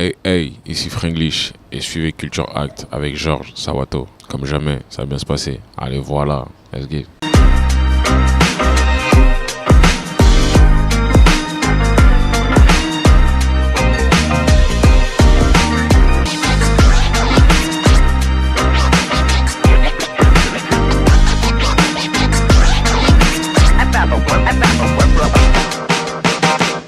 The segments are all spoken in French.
Hey, hey, ici Franglish et suivez Culture Act avec Georges Sawato. Comme jamais, ça va bien se passer. Allez, voilà, let's get.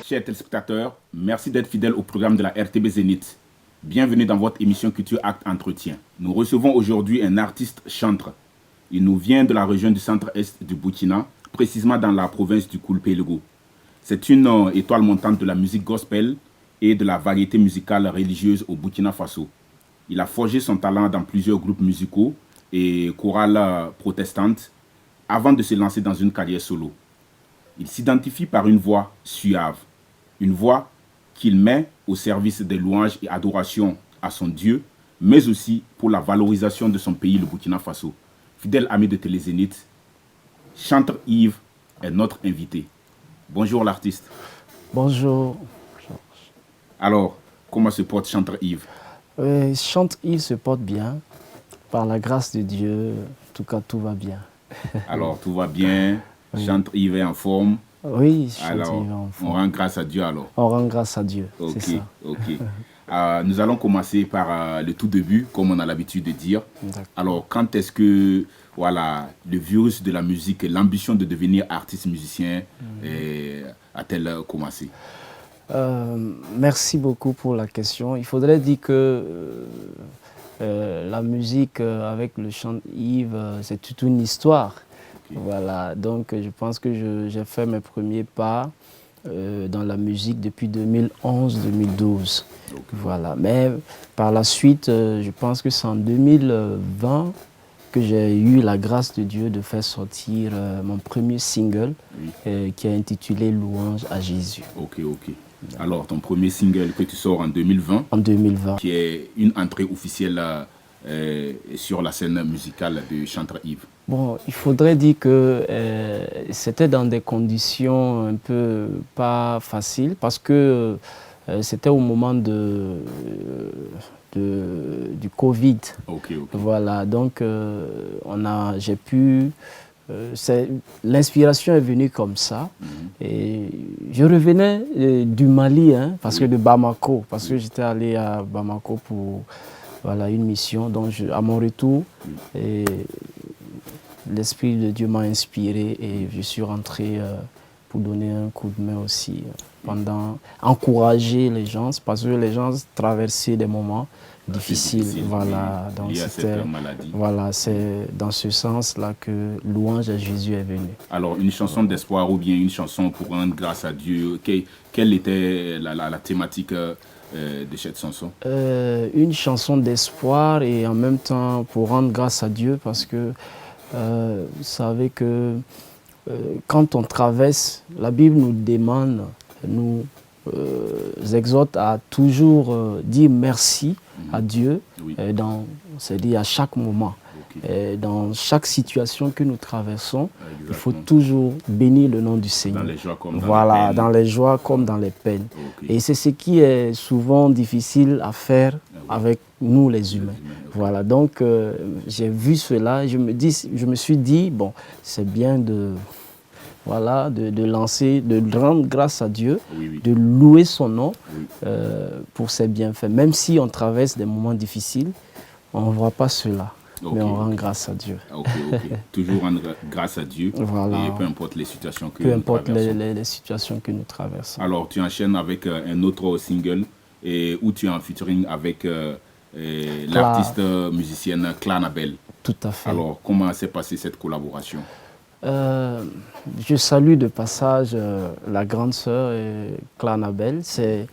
Chers téléspectateurs, merci d'être fidèles au programme de la RTB Zénith. Bienvenue dans votre émission Culture Act Entretien. Nous recevons aujourd'hui un artiste chantre. Il nous vient de la région du centre-est du Burkina, précisément dans la province du Koulpé-Lego. C'est une étoile montante de la musique gospel et de la variété musicale religieuse au Burkina Faso. Il a forgé son talent dans plusieurs groupes musicaux et chorales protestantes avant de se lancer dans une carrière solo. Il s'identifie par une voix suave, une voix qu'il met au service des louanges et adorations à son Dieu, mais aussi pour la valorisation de son pays, le Burkina Faso. Fidèle ami de Télézénith, Chantre Yves est notre invité. Bonjour l'artiste. Bonjour. Alors, comment se porte Chantre Yves? Chantre Yves se porte bien, par la grâce de Dieu, en tout cas tout va bien. Alors, tout va bien, Oui. Chantre Yves est en forme. Oui, Chantre Alors, Yves est en forme. on rend grâce à Dieu alors. On rend grâce à Dieu, Ok, c'est ça. ok. Nous allons commencer par le tout début, comme on a l'habitude de dire. D'accord. Alors, quand est-ce que voilà, le virus de la musique et l'ambition de devenir artiste musicien a-t-elle commencé? Merci beaucoup pour la question. Il faudrait dire que la musique avec le chant Yves, c'est toute une histoire. Ok. Voilà, donc je pense que j'ai fait mes premiers pas dans la musique depuis 2011-2012. Ok. Voilà, mais par la suite, je pense que c'est en 2020 que j'ai eu la grâce de Dieu de faire sortir mon premier single Oui. qui est intitulé Louange à Jésus. Ok, ok. Alors, ton premier single que tu sors en 2020, En 2020. qui est une entrée officielle sur la scène musicale de Chantre Yves. Bon, il faudrait dire que c'était dans des conditions un peu pas faciles parce que c'était au moment du Covid. Ok, ok. Voilà, donc j'ai pu... l'inspiration est venue comme ça. Et je revenais du Mali, parce que de Bamako, parce que j'étais allé à Bamako pour une mission. Donc à mon retour, et l'Esprit de Dieu m'a inspiré et je suis rentré pour donner un coup de main aussi, encourager les gens, parce que les gens traversaient des moments difficiles. Voilà, donc liés à cette maladie. voilà, c'est dans ce sens-là que Louange à Jésus est venue. Alors, une chanson d'espoir ou bien une chanson pour rendre grâce à Dieu, quelle était la thématique de cette chanson? Une chanson d'espoir et en même temps pour rendre grâce à Dieu parce que vous savez que quand on traverse, la Bible nous demande, nous exhorte à toujours dire merci à Dieu, Oui. c'est-à-dire à chaque moment. Ok. Dans chaque situation que nous traversons, il faut Exactement. toujours bénir le nom du Seigneur. Dans les joies comme dans Voilà, les peines. dans les joies comme dans les peines. Ok. Et c'est ce qui est souvent difficile à faire avec nous les humains. Ok. Voilà, donc j'ai vu cela, je me suis dit, bon, c'est bien de lancer, de rendre grâce à Dieu, Oui, oui. de louer son nom Oui. pour ses bienfaits. Même si on traverse des moments difficiles, on ne voit pas cela, Ok, mais on rend ok. grâce à Dieu. Ok, ok. Toujours rendre grâce à Dieu. Voilà. Et peu importe les situations que Peu nous importe traversons. les situations que nous traversons. Alors, tu enchaînes avec un autre single où tu es en featuring avec l'artiste musicienne Clanabel. Tout à fait. Alors, comment s'est passée cette collaboration? Je salue de passage la grande sœur Clanabel. C'est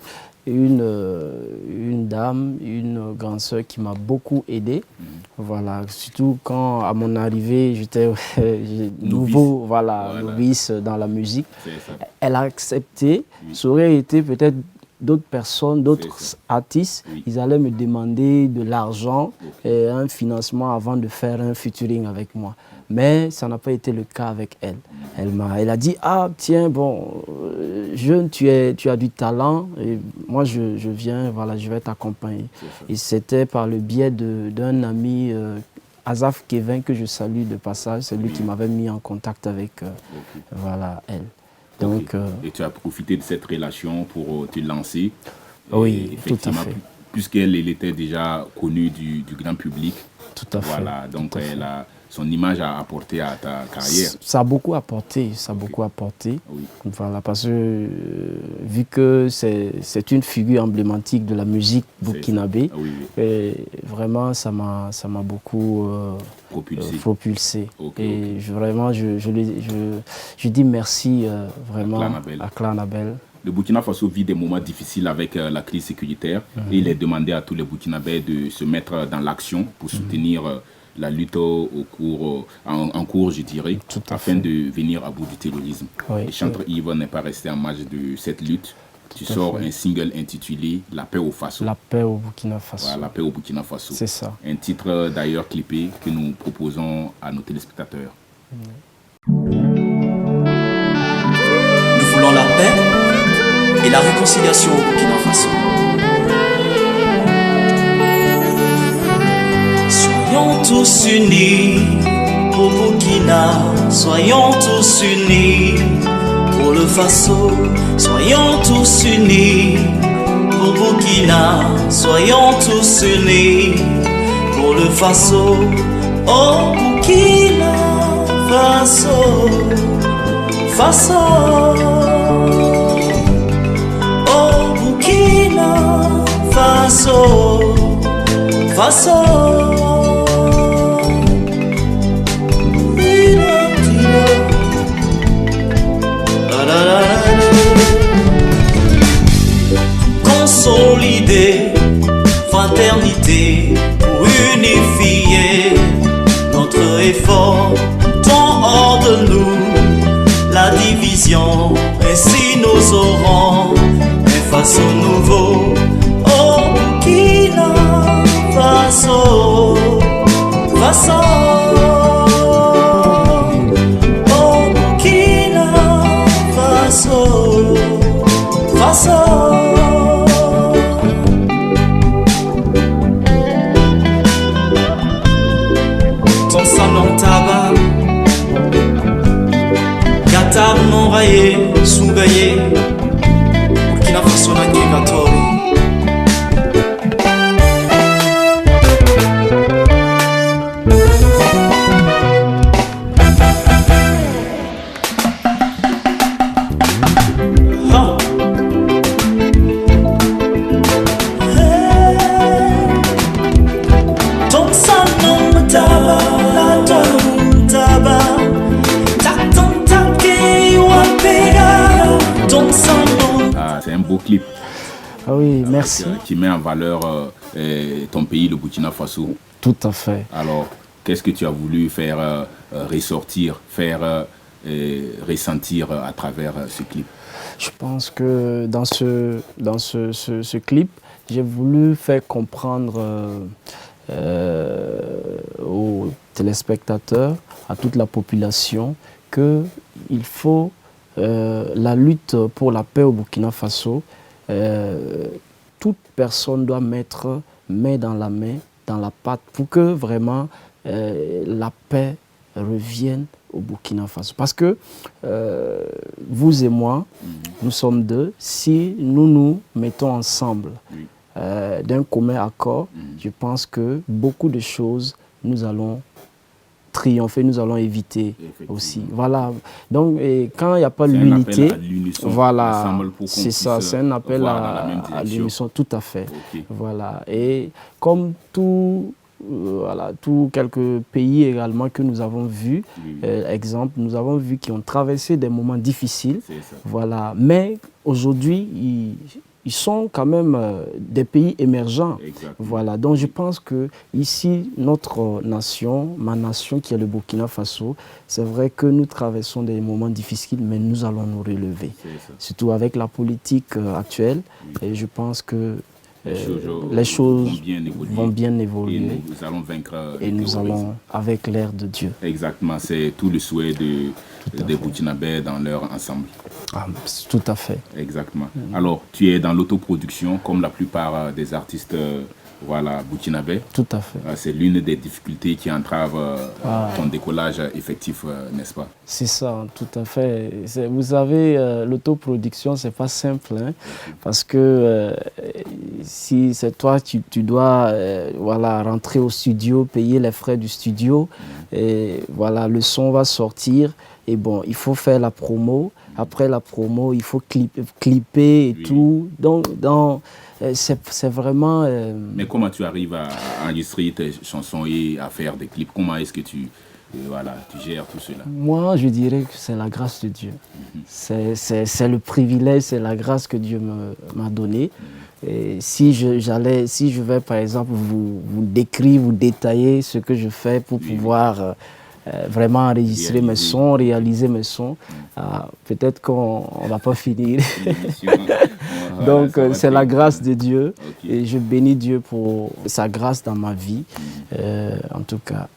une dame, une grande sœur qui m'a beaucoup aidé. Voilà, surtout quand à mon arrivée, j'étais nouveau, novice dans la musique. C'est ça. Elle a accepté. Ça aurait été peut-être d'autres personnes, d'autres C'est ça. artistes, Oui. ils allaient me demander de l'argent Ok. et un financement avant de faire un featuring avec moi. mais ça n'a pas été le cas avec elle. Elle a dit, ah tiens, bon, jeune, tu as du talent, et moi je viens, voilà, je vais t'accompagner. Et c'était par le biais d'un ami, Azaf Kevin, que je salue de passage, c'est lui qui m'avait mis en contact avec voilà, elle. Donc, et tu as profité de cette relation pour te lancer. Oui, tout à fait. Puisqu'elle était déjà connue du grand public. Tout à fait. Voilà, donc son image a apporté à ta carrière. Ça a beaucoup apporté, beaucoup apporté. Oui. Voilà, parce que vu que c'est une figure emblématique de la musique burkinabé, vraiment ça m'a beaucoup propulsé. Et vraiment, je dis merci vraiment à Clan Abel. Le Burkina Faso vit des moments difficiles avec la crise sécuritaire et il est demandé à tous les Burkinabés de se mettre dans l'action pour soutenir la lutte en cours, je dirais, afin de venir à bout du terrorisme. Et Chantre Yves n'est pas resté en marge de cette lutte. Tu sors un single intitulé « La paix au Faso ». La paix au Burkina Faso. Voilà, la paix au Burkina Faso. C'est ça. Un titre d'ailleurs clippé que nous proposons à nos téléspectateurs. Nous voulons la paix et la réconciliation au Burkina Faso. Soyons tous unis au Burkina, soyons tous unis pour le Faso, soyons tous unis au Burkina, soyons tous unis pour le Faso, au Burkina Faso, Faso. Faso, Faso. Consolider, fraternité, pour unifier notre effort, tant hors de nous la division, ainsi nous aurons un Faso nouveau. Burkina Faso, Faso. Oh Burkina Faso, Faso. Ton salon tabac, Qatar non rayé, Sougaye, Burkina Faso na Nyegatori. Clip. Ah oui, merci. Qui met en valeur ton pays, le Burkina Faso. Tout à fait. Alors, qu'est-ce que tu as voulu faire ressortir, faire ressentir à travers ce clip? Je pense que dans ce clip, j'ai voulu faire comprendre aux téléspectateurs, à toute la population, qu'il faut la lutte pour la paix au Burkina Faso. Toute personne doit mettre main dans la main, dans la pâte, pour que vraiment la paix revienne au Burkina Faso. Parce que vous et moi, nous sommes deux. Si nous nous mettons ensemble d'un commun accord, je pense que beaucoup de choses, nous allons triompher, nous allons éviter aussi. Voilà. Donc, quand il n'y a pas l'unité, voilà, c'est ça, c'est un appel à l'unisson, tout à fait. Voilà. Et comme quelques pays également que nous avons vus, exemple, nous avons vu qui ont traversé des moments difficiles. Voilà. Mais aujourd'hui, ils sont quand même des pays émergents. Exactement. Voilà. Donc je pense que ici, notre nation, ma nation qui est le Burkina Faso, c'est vrai que nous traversons des moments difficiles, mais nous allons nous relever. Surtout avec la politique actuelle. Et je pense que les choses vont bien évoluer. vont bien évoluer. Et nous allons vaincre. Et nous allons avec l'air de Dieu. Exactement, c'est tout le souhait des Burkinabés dans leur ensemble. Ah, tout à fait. Exactement. Alors, tu es dans l'autoproduction comme la plupart des artistes burkinabés. Tout à fait. C'est l'une des difficultés qui entrave ton décollage effectif, n'est-ce pas? C'est ça, tout à fait. Vous savez, l'autoproduction, c'est pas simple, hein, parce que si c'est toi, tu dois rentrer au studio, payer les frais du studio, et voilà, le son va sortir, et bon, il faut faire la promo. Après la promo, il faut clipper et tout. Donc, c'est vraiment... Mais comment tu arrives à enregistrer tes chansons et à faire des clips? Comment est-ce que tu gères tout cela? Moi, je dirais que c'est la grâce de Dieu. C'est le privilège, c'est la grâce que Dieu m'a donnée. Et si je vais, par exemple, vous décrire, vous détailler ce que je fais pour pouvoir... vraiment enregistrer mes sons, réaliser mes sons. Peut-être qu'on ne va pas finir. Donc, c'est la grâce de Dieu. Okay. Et je bénis Dieu pour sa grâce dans ma vie. En tout cas.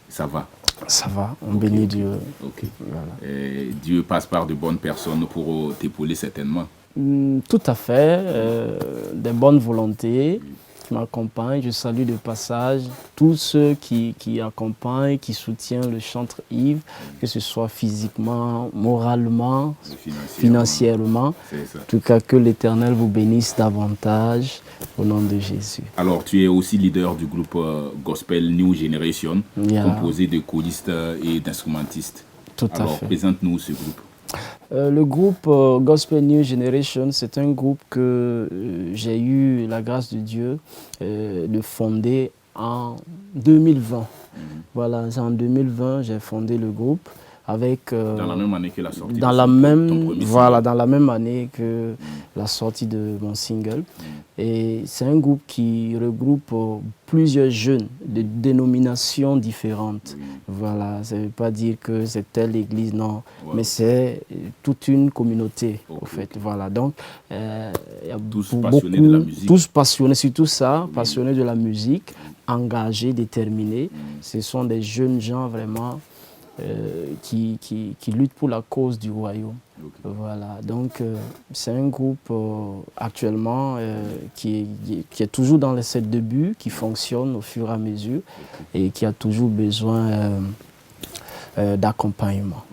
Ça va. Ça va, on bénit Dieu. Okay. Voilà. Dieu passe par de bonnes personnes pour t'épauler certainement. Tout à fait. Des bonnes volontés qui m'accompagnent. Je salue de passage tous ceux qui accompagnent, qui soutiennent le chantre Yves, que ce soit physiquement, moralement, financièrement. En tout cas, que l'Éternel vous bénisse davantage au nom de Jésus. Alors, tu es aussi leader du groupe Gospel New Generation, composé de choristes et d'instrumentistes. Tout à fait. Alors, présente-nous ce groupe. Le groupe Gospel New Generation, c'est un groupe que j'ai eu la grâce de Dieu de fonder en 2020. Voilà, en 2020, j'ai fondé le groupe avec... dans la même année que la sortie dans la même année que la sortie de mon single. Et c'est un groupe qui regroupe plusieurs jeunes de dénominations différentes. Voilà, ça ne veut pas dire que c'est telle église, non, mais c'est toute une communauté, au fait. Voilà, donc, y a tous passionnés de la musique. Tous passionnés, surtout ça, passionnés de la musique, engagés, déterminés. Ce sont des jeunes gens vraiment qui luttent pour la cause du royaume. Voilà, donc c'est un groupe actuellement qui est toujours dans les 7 débuts, qui fonctionne au fur et à mesure et qui a toujours besoin d'accompagnement.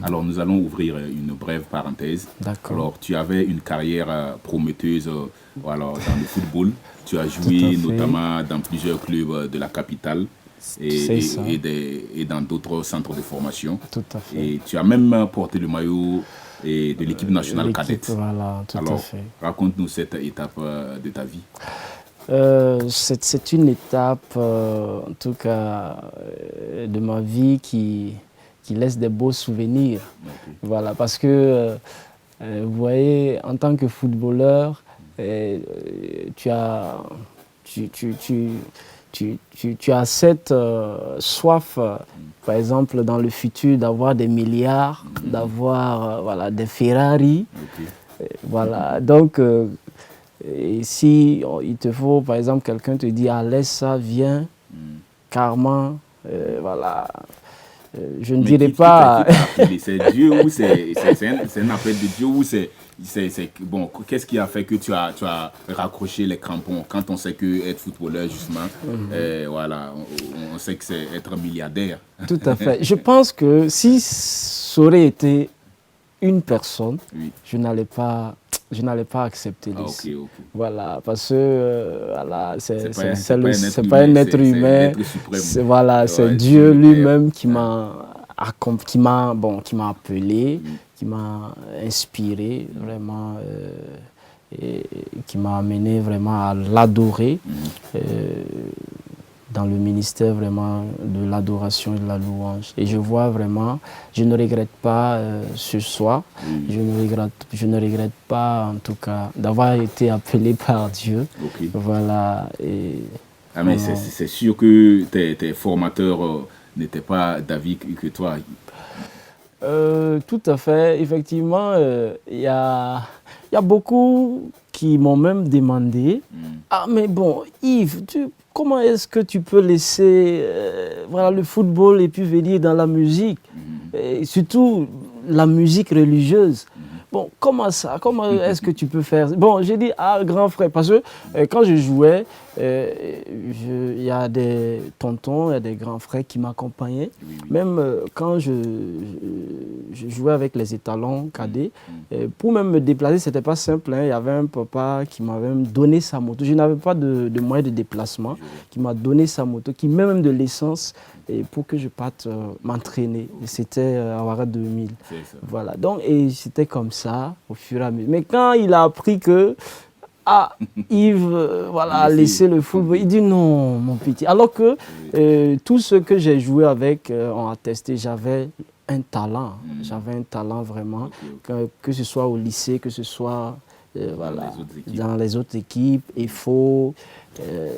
Alors nous allons ouvrir une brève parenthèse. Alors tu avais une carrière prometteuse dans le football. Tu as joué notamment dans plusieurs clubs de la capitale. Et dans d'autres centres de formation. Tout à fait. Et tu as même porté le maillot de l'équipe nationale cadette. Voilà, tout à fait. Raconte-nous cette étape de ta vie. C'est une étape, en tout cas, de ma vie qui laisse des beaux souvenirs. Voilà, parce que, vous voyez, en tant que footballeur, tu as cette soif, par exemple, dans le futur, d'avoir des milliards, d'avoir des Ferrari. Voilà. Donc, si il te faut, par exemple, quelqu'un te dit, laisse ça, viens, carrément, voilà. Je ne dirais pas... C'est Dieu ou c'est un appel de Dieu ou c'est... Bon, qu'est-ce qui a fait que tu as raccroché les crampons quand on sait que être footballeur, justement, voilà, on sait que c'est être milliardaire. Tout à fait. Je pense que si ça aurait été une personne, je n'allais pas accepter les Voilà, parce que voilà, c'est pas un être humain, c'est Dieu lui-même qui m'a appelé, qui m'a inspiré vraiment et qui m'a amené vraiment à l'adorer dans le ministère vraiment de l'adoration et de la louange. Et je vois vraiment, je ne regrette pas ce soir, je ne regrette pas en tout cas d'avoir été appelé par Dieu. Voilà. Mais c'est sûr que tes formateurs n'étaient pas d'avis que toi. Tout à fait. Effectivement, il y a beaucoup qui m'ont même demandé, ah mais bon, Yves, comment est-ce que tu peux laisser voilà, le football et puis venir dans la musique, et surtout la musique religieuse? Bon, comment ça? Comment est-ce que tu peux faire? Bon, j'ai dit, ah, grand frère, parce que quand je jouais, il y a des tontons, il y a des grands frères qui m'accompagnaient. Même quand je jouais avec les étalons cadets, pour même me déplacer, ce n'était pas simple. Hein. Il y avait un papa qui m'avait même donné sa moto. Je n'avais pas de moyen de déplacement, qui m'a donné sa moto, qui met même de l'essence pour que je parte m'entraîner. C'était à Ouaga 2000. Voilà. Donc, et c'était comme ça, au fur et à mesure. Mais quand il a appris que Yves a laissé le football, il dit non, mon petit. Alors que tous ceux que j'ai joué avec ont attesté, j'avais un talent. J'avais un talent vraiment, que ce soit au lycée, que ce soit dans les autres équipes, EFO,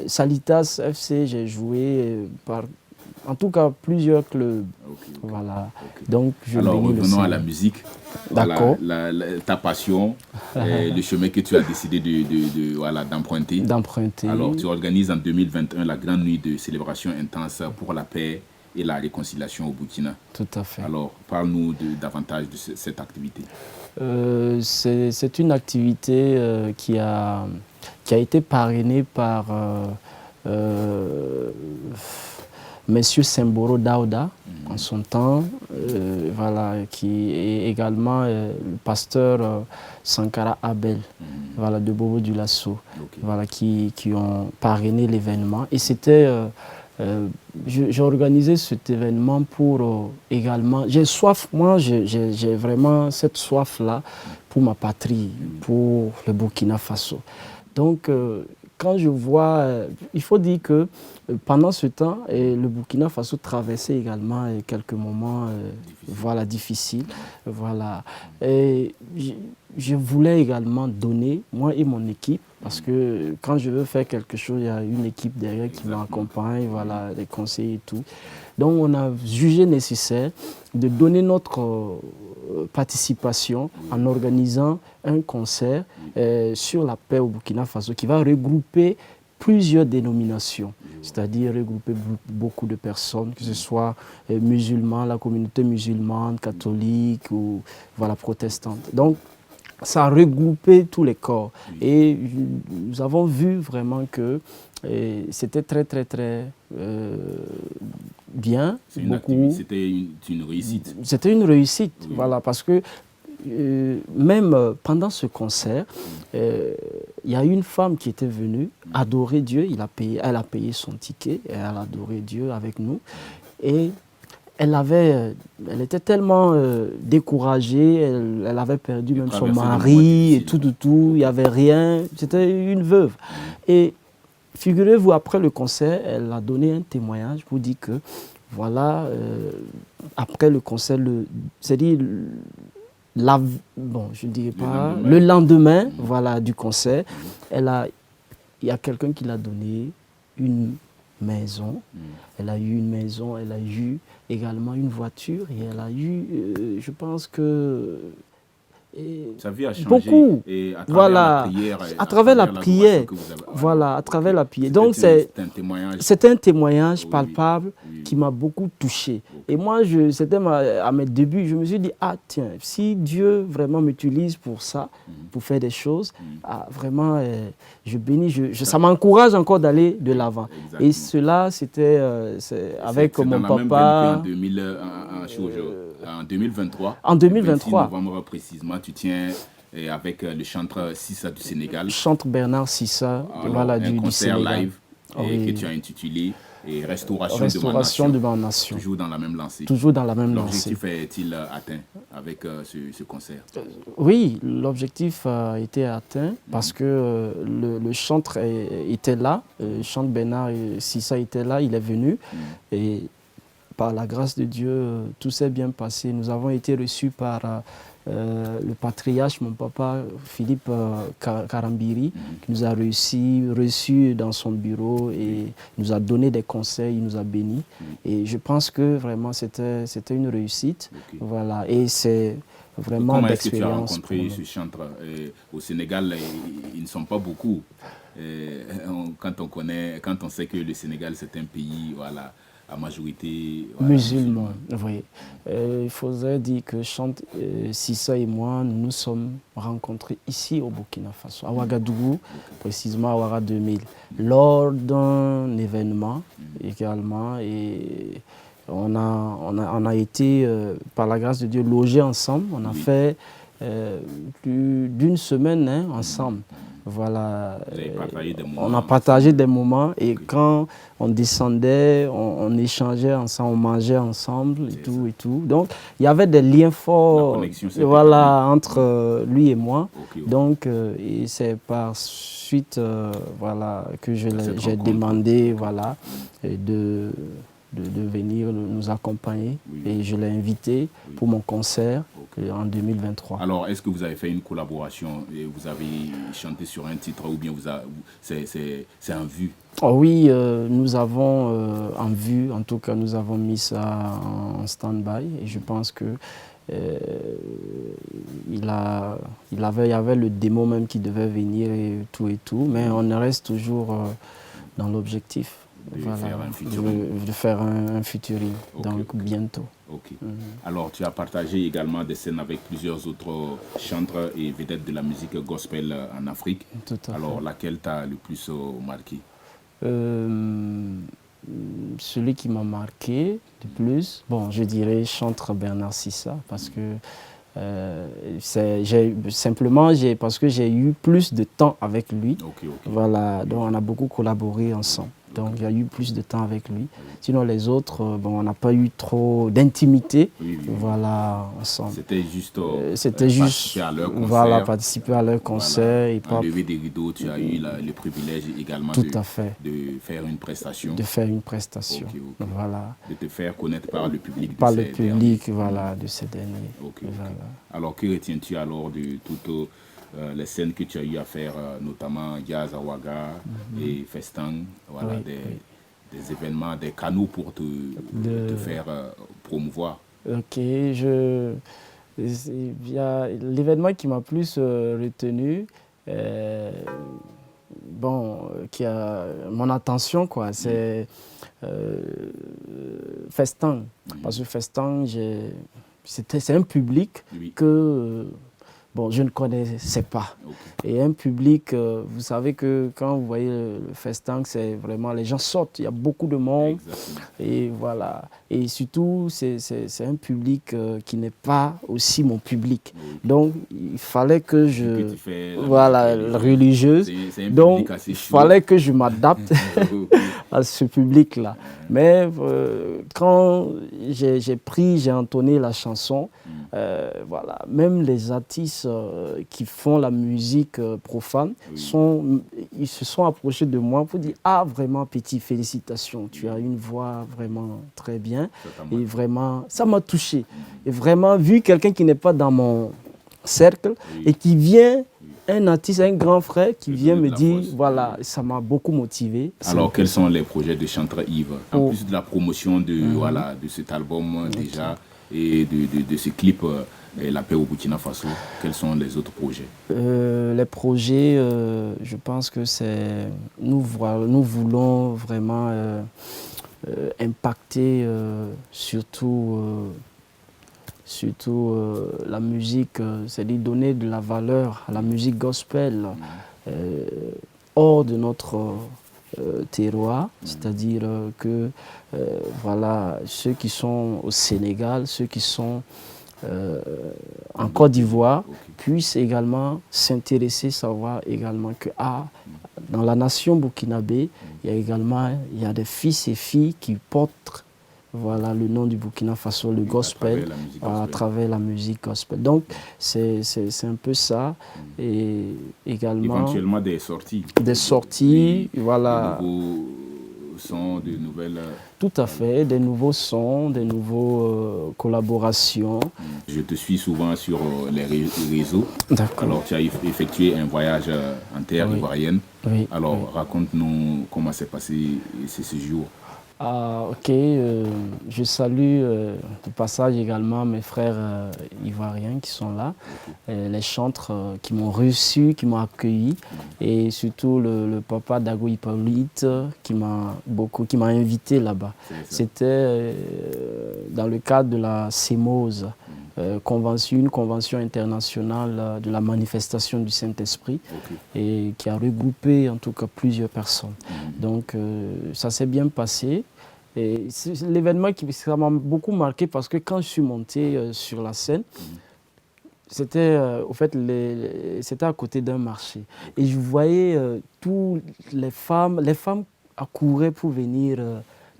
Salitas FC, j'ai joué en tout cas plusieurs clubs. Voilà. Donc, alors revenons à la musique. D'accord. Ta passion, le chemin que tu as décidé d'emprunter. Alors tu organises en 2021 la grande nuit de célébration intense pour la paix et la réconciliation au Burkina. Tout à fait. Alors parle-nous davantage de cette activité. C'est une activité qui a été parrainée par Monsieur Semboro Daouda, en son temps, qui est également le pasteur Sankara Abel, de Bobo du Lasso, qui ont parrainé l'événement. Et c'était, j'ai organisé cet événement pour également, j'ai soif, moi j'ai vraiment cette soif-là pour ma patrie, pour le Burkina Faso. Donc, quand je vois, il faut dire que pendant ce temps, le Burkina Faso traversait également quelques moments difficiles. Voilà. Et je voulais également donner, moi et mon équipe, parce que quand je veux faire quelque chose, il y a une équipe derrière qui m'accompagne, les conseils et tout. Donc on a jugé nécessaire de donner notre participation en organisant un concert sur la paix au Burkina Faso qui va regrouper plusieurs dénominations, c'est-à-dire regrouper beaucoup de personnes, que ce soit musulmans, la communauté musulmane, catholique ou protestante. Donc, ça a regroupé tous les corps. Et nous avons vu vraiment que c'était très, très, très bien. C'était une réussite. C'était une réussite, parce que même pendant ce concert, il y a une femme qui était venue adorer Dieu. Elle a payé son ticket et elle a adoré Dieu avec nous. Et elle était tellement découragée, elle avait perdu même son mari et tout. Il n'y avait rien. C'était une veuve. Et figurez-vous, après le concert, elle a donné un témoignage pour dire que, après le concert, c'est-à-dire je ne dirais pas, le lendemain du concert, il y a quelqu'un qui l'a donné une maison. Elle a eu une maison, elle a eu également une voiture et elle a eu, je pense que... Sa vie a changé. Beaucoup. Et à travers la prière. À travers la prière. À travers la prière. Donc c'était un témoignage palpable qui m'a beaucoup touché. Et moi, c'était à mes débuts, je me suis dit, tiens, si Dieu vraiment m'utilise pour ça, pour faire des choses, vraiment, je bénis, ça m'encourage encore d'aller de l'avant. Et cela, c'était avec mon papa. En 2023. En 2023. Le 26 novembre précisément, tu tiens avec le chanteur Sissa du Sénégal. Chanteur Bernard Sissa, du concert Sénégal. Live que tu as intitulé Restauration de ma nation. Toujours dans la même lancée. Toujours dans la même lancée. L'objectif est-il atteint avec ce concert? Oui, l'objectif a été atteint parce que le chanteur était là, le chanteur Bernard Sissa était là, il est venu et par la grâce de Dieu, tout s'est bien passé. Nous avons été reçus par le patriarche, mon papa Philippe Karambiri, qui nous a reçus dans son bureau et nous a donné des conseils, il nous a bénis. Et je pense que vraiment c'était une réussite. Et c'est vraiment Comment est-ce que tu as d'expérience. rencontré ce chantre au Sénégal? Ils ne sont pas beaucoup. Quand on sait que le Sénégal, c'est un pays, voilà, à majorité voilà, Musulman, oui. Il faudrait dire que Sissa et moi, nous nous sommes rencontrés ici au Burkina Faso, à Ouagadougou, précisément à Ouara 2000, lors d'un événement également. Et on a été, par la grâce de Dieu, logés ensemble. On a fait plus d'une semaine ensemble. Voilà. Vous avez partagé des moments. On a partagé des moments et quand on descendait, on échangeait ensemble, on mangeait ensemble et tout et tout. Donc il y avait des liens forts entre lui et moi. Donc et c'est par suite que j'ai demandé de venir nous accompagner et je l'ai invité pour mon concert en 2023. Alors, est-ce que vous avez fait une collaboration et vous avez chanté sur un titre ou bien c'est en vue? Oh oui, nous avons en vue, en tout cas nous avons mis ça en stand-by et je pense que il y avait le démo même qui devait venir et tout, mais on reste toujours dans l'objectif. De faire un featuring, donc bientôt. Alors, tu as partagé également des scènes avec plusieurs autres chantres et vedettes de la musique gospel en Afrique. Alors, laquelle t'a le plus marqué? Celui qui m'a marqué le plus, je dirais chantre Bernard Sissa, parce que parce que j'ai eu plus de temps avec lui. Voilà, donc on a beaucoup collaboré ensemble. Donc il y a eu plus de temps avec lui. Sinon les autres, on n'a pas eu trop d'intimité. Voilà, ensemble. C'était juste participer à leur concert. Voilà. Lever des rideaux, tu as eu le privilège également de faire une prestation. Voilà. De te faire connaître par le public. De ces derniers. Voilà. Alors que retiens-tu alors de toutes les scènes que tu as eu à faire, notamment Jazz à Ouaga et Festin, des événements, des canaux pour te faire promouvoir? L'événement qui m'a plus retenu, qui a mon attention, c'est Festin. Parce que Festin, c'est un public que je ne connaissais pas. Et un public, vous savez que quand vous voyez le festin, c'est vraiment, les gens sortent, il y a beaucoup de monde. Et voilà. Et surtout, c'est un public qui n'est pas aussi mon public. Donc, il fallait que religieuse. Donc, il fallait que je m'adapte à ce public-là. Mais quand j'ai entonné la chanson, même les artistes qui font la musique profane, ils se sont approchés de moi pour dire « Ah, vraiment, petit, félicitations, tu as une voix vraiment très bien. » Et vraiment, ça m'a touché. Et vraiment, vu quelqu'un qui n'est pas dans mon cercle et qui vient, un artiste, un grand frère qui vient me dire, voilà, ça m'a beaucoup motivé. Alors, quels sont les projets de Chantre Yves? En plus de la promotion de cet album déjà et de ce clip La paix au Burkina Faso, quels sont les autres projets? Les projets, je pense que c'est... Nous voulons vraiment impacter surtout la musique, c'est-à-dire donner de la valeur à la musique gospel hors de notre terroir, c'est-à-dire que ceux qui sont au Sénégal, ceux qui sont en Côte d'Ivoire puissent également s'intéresser, savoir également que dans la nation burkinabé, il y a des fils et filles qui portent le nom du Burkina Faso, le gospel, à travers la musique gospel. Donc, c'est un peu ça. Et également... Éventuellement des sorties. Des sorties, voilà. De nouveaux sons, de nouvelles... Tout à fait, des nouveaux sons, des nouvelles collaborations. Je te suis souvent sur les réseaux. D'accord. Alors, tu as effectué un voyage en terre ivoirienne. Oui. Alors, raconte-nous comment s'est passé ce séjour. Ok, je salue de passage également mes frères ivoiriens qui sont là, les chantres qui m'ont reçu, qui m'ont accueilli, et surtout le papa Dago Hippolyte qui m'a invité là-bas. C'était dans le cadre de la CEMOS, une convention internationale de la manifestation du Saint-Esprit, et qui a regroupé en tout cas plusieurs personnes. Donc ça s'est bien passé. Et c'est l'événement qui m'a beaucoup marqué parce que quand je suis monté sur la scène, c'était au fait c'était à côté d'un marché. Et je voyais toutes les femmes accouraient pour venir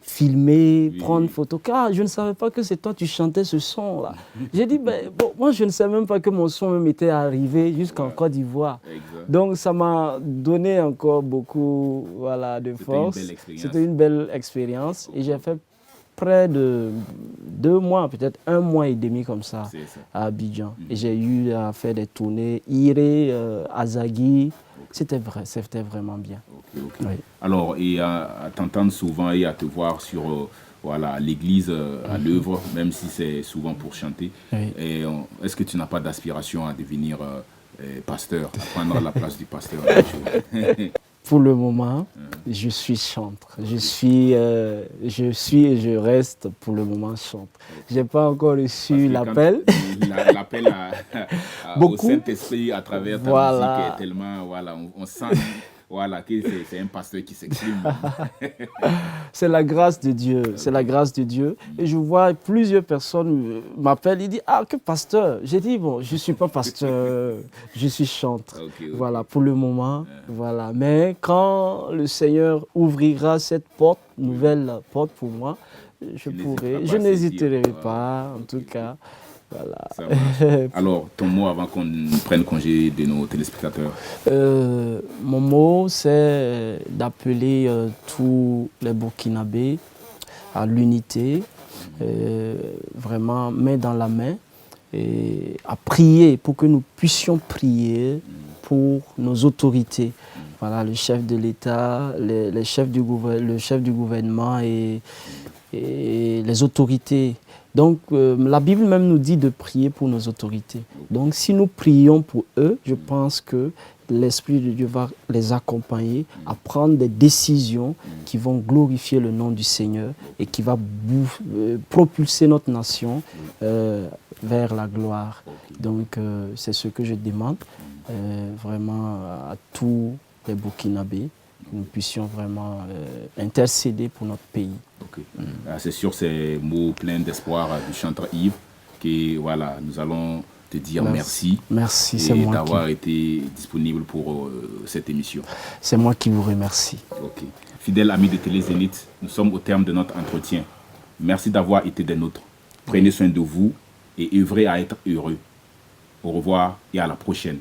filmer, prendre photo. Car je ne savais pas que c'est toi, tu chantais ce son-là. J'ai dit, moi je ne savais même pas que mon son même était arrivé jusqu'en Côte d'Ivoire. Donc ça m'a donné encore beaucoup de force. C'était une belle expérience. Et j'ai fait près de 2 mois, peut-être 1 mois et demi comme ça, à Abidjan. Et j'ai eu à faire des tournées, Iré, Azagui. C'était vraiment bien. Oui. Alors, et à t'entendre souvent et à te voir sur l'église à l'œuvre, même si c'est souvent pour chanter, est-ce que tu n'as pas d'aspiration à devenir pasteur, à prendre la place du pasteur? Pour le moment, je suis chantre. Je suis et je reste pour le moment chantre. Je n'ai pas encore reçu l'appel. L'appel au Saint-Esprit à travers ta musique est tellement... on sent que c'est un pasteur qui s'exprime. C'est la grâce de Dieu. C'est la grâce de Dieu. Et je vois plusieurs personnes m'appellent. Ils disent, ah, que pasteur. J'ai dit, bon, je ne suis pas pasteur. Je suis chantre. Voilà, pour le moment. Voilà. Mais quand le Seigneur ouvrira cette porte, nouvelle porte pour moi, je n'hésiterai pas, en tout cas. Voilà. Alors, ton mot avant qu'on prenne congé de nos téléspectateurs? Mon mot, c'est d'appeler tous les Burkinabés à l'unité, vraiment main dans la main, et à prier pour que nous puissions prier pour nos autorités. Voilà, le chef de l'État, le chef du gouvernement et les autorités. Donc, la Bible même nous dit de prier pour nos autorités. Donc, si nous prions pour eux, je pense que l'Esprit de Dieu va les accompagner à prendre des décisions qui vont glorifier le nom du Seigneur et qui va propulser notre nation vers la gloire. Donc, c'est ce que je demande vraiment à tous les Burkinabés, que nous puissions vraiment intercéder pour notre pays. C'est sur ces mots pleins d'espoir du chanteur Yves que nous allons te dire merci. Merci, c'est moi d'avoir été disponible pour cette émission. C'est moi qui vous remercie. Fidèles amis de Télé Zénith, nous sommes au terme de notre entretien. Merci d'avoir été des nôtres. Prenez soin de vous et œuvrez à être heureux. Au revoir et à la prochaine.